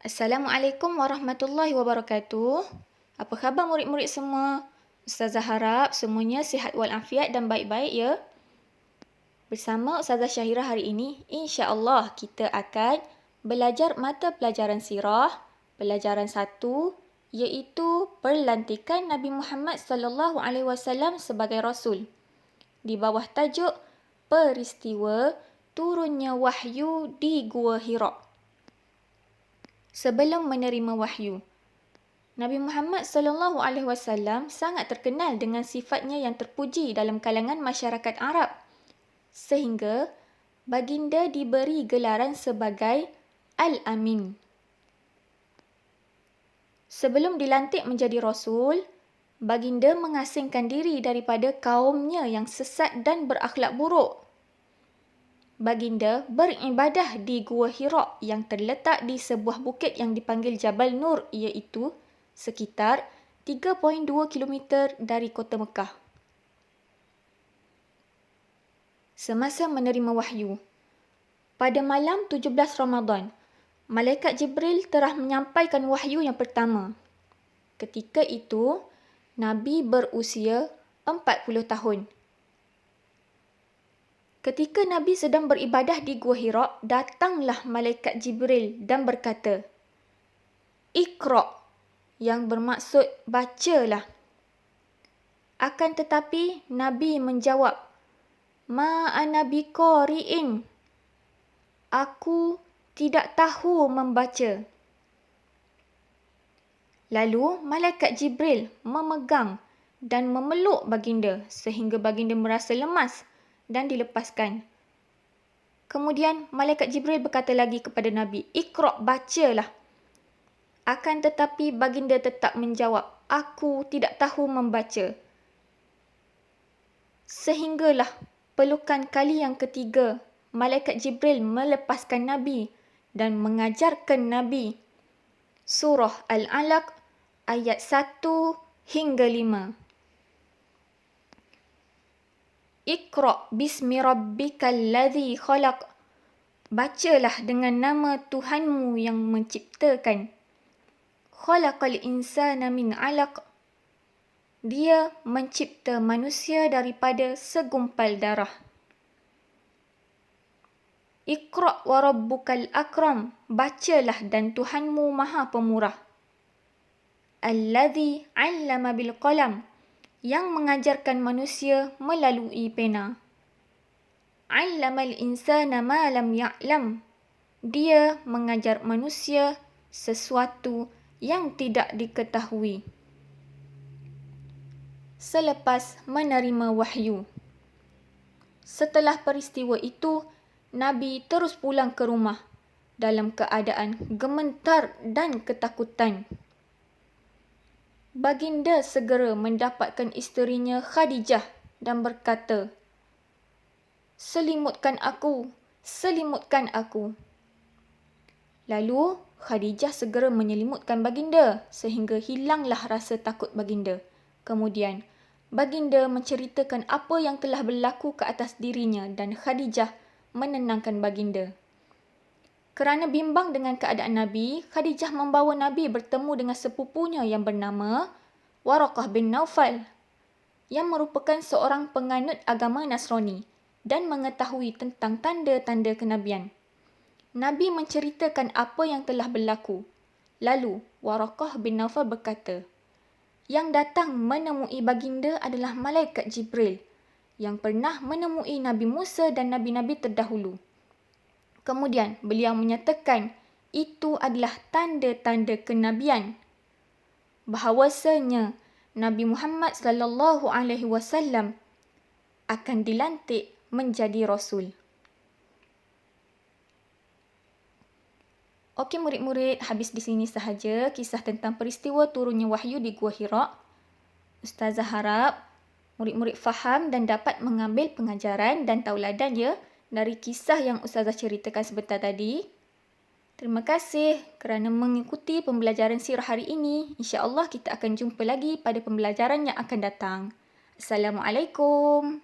Assalamualaikum warahmatullahi wabarakatuh. Apa khabar murid-murid semua? Ustazah harap semuanya sihat walafiat dan baik-baik ya. Bersama Ustazah Syahira hari ini, insya-Allah kita akan belajar mata pelajaran sirah, pelajaran 1 iaitu pelantikan Nabi Muhammad sallallahu alaihi wasallam sebagai rasul. Di bawah tajuk peristiwa turunnya wahyu di Gua Hira. Sebelum menerima wahyu, Nabi Muhammad SAW sangat terkenal dengan sifatnya yang terpuji dalam kalangan masyarakat Arab, sehingga baginda diberi gelaran sebagai Al-Amin. Sebelum dilantik menjadi Rasul, baginda mengasingkan diri daripada kaumnya yang sesat dan berakhlak buruk. Baginda beribadah di Gua Hira yang terletak di sebuah bukit yang dipanggil Jabal Nur, iaitu sekitar 3.2 km dari kota Mekah. Semasa menerima wahyu, pada malam 17 Ramadan, Malaikat Jibril telah menyampaikan wahyu yang pertama. Ketika itu, Nabi berusia 40 tahun. Ketika Nabi sedang beribadah di Gua Hira, datanglah Malaikat Jibril dan berkata, "Iqra", yang bermaksud bacalah. Akan tetapi Nabi menjawab, "Ma ana biqari'in", aku tidak tahu membaca. Lalu Malaikat Jibril memegang dan memeluk baginda sehingga baginda merasa lemas dan dilepaskan. Kemudian Malaikat Jibril berkata lagi kepada Nabi, "Iqra", bacalah. Akan tetapi baginda tetap menjawab, "Aku tidak tahu membaca." Sehinggalah pelukan kali yang ketiga, Malaikat Jibril melepaskan Nabi dan mengajarkan Nabi surah Al-Alaq ayat 1 hingga 5. Iqra bismi rabbikal ladzi khalaq. Bacalah dengan nama Tuhanmu yang menciptakan. Khalaqal insana min 'alaq. Dia mencipta manusia daripada segumpal darah. Iqra wa rabbukal akram. Bacalah dan Tuhanmu Maha Pemurah. Alladzi 'allama bil qalam. Yang mengajarkan manusia melalui pena. 'Allamal insana ma lam ya'lam. Dia mengajar manusia sesuatu yang tidak diketahui. Selepas menerima wahyu. Setelah peristiwa itu, Nabi terus pulang ke rumah dalam keadaan gemetar dan ketakutan. Baginda segera mendapatkan isterinya Khadijah dan berkata, "Selimutkan aku, selimutkan aku." Lalu Khadijah segera menyelimutkan baginda sehingga hilanglah rasa takut baginda. Kemudian baginda menceritakan apa yang telah berlaku ke atas dirinya dan Khadijah menenangkan baginda. Kerana bimbang dengan keadaan Nabi, Khadijah membawa Nabi bertemu dengan sepupunya yang bernama Waraqah bin Naufal, yang merupakan seorang penganut agama Nasrani dan mengetahui tentang tanda-tanda kenabian. Nabi menceritakan apa yang telah berlaku. Lalu Waraqah bin Naufal berkata, "Yang datang menemui baginda adalah Malaikat Jibril yang pernah menemui Nabi Musa dan Nabi-Nabi terdahulu." Kemudian beliau menyatakan itu adalah tanda-tanda kenabian, bahawasanya Nabi Muhammad sallallahu alaihi wasallam akan dilantik menjadi rasul. Okey murid-murid, habis di sini sahaja kisah tentang peristiwa turunnya wahyu di Gua Hira. Ustazah harap murid-murid faham dan dapat mengambil pengajaran dan tauladan ya dari kisah yang Ustazah ceritakan sebentar tadi. Terima kasih kerana mengikuti pembelajaran sirah hari ini. InsyaAllah kita akan jumpa lagi pada pembelajaran yang akan datang. Assalamualaikum.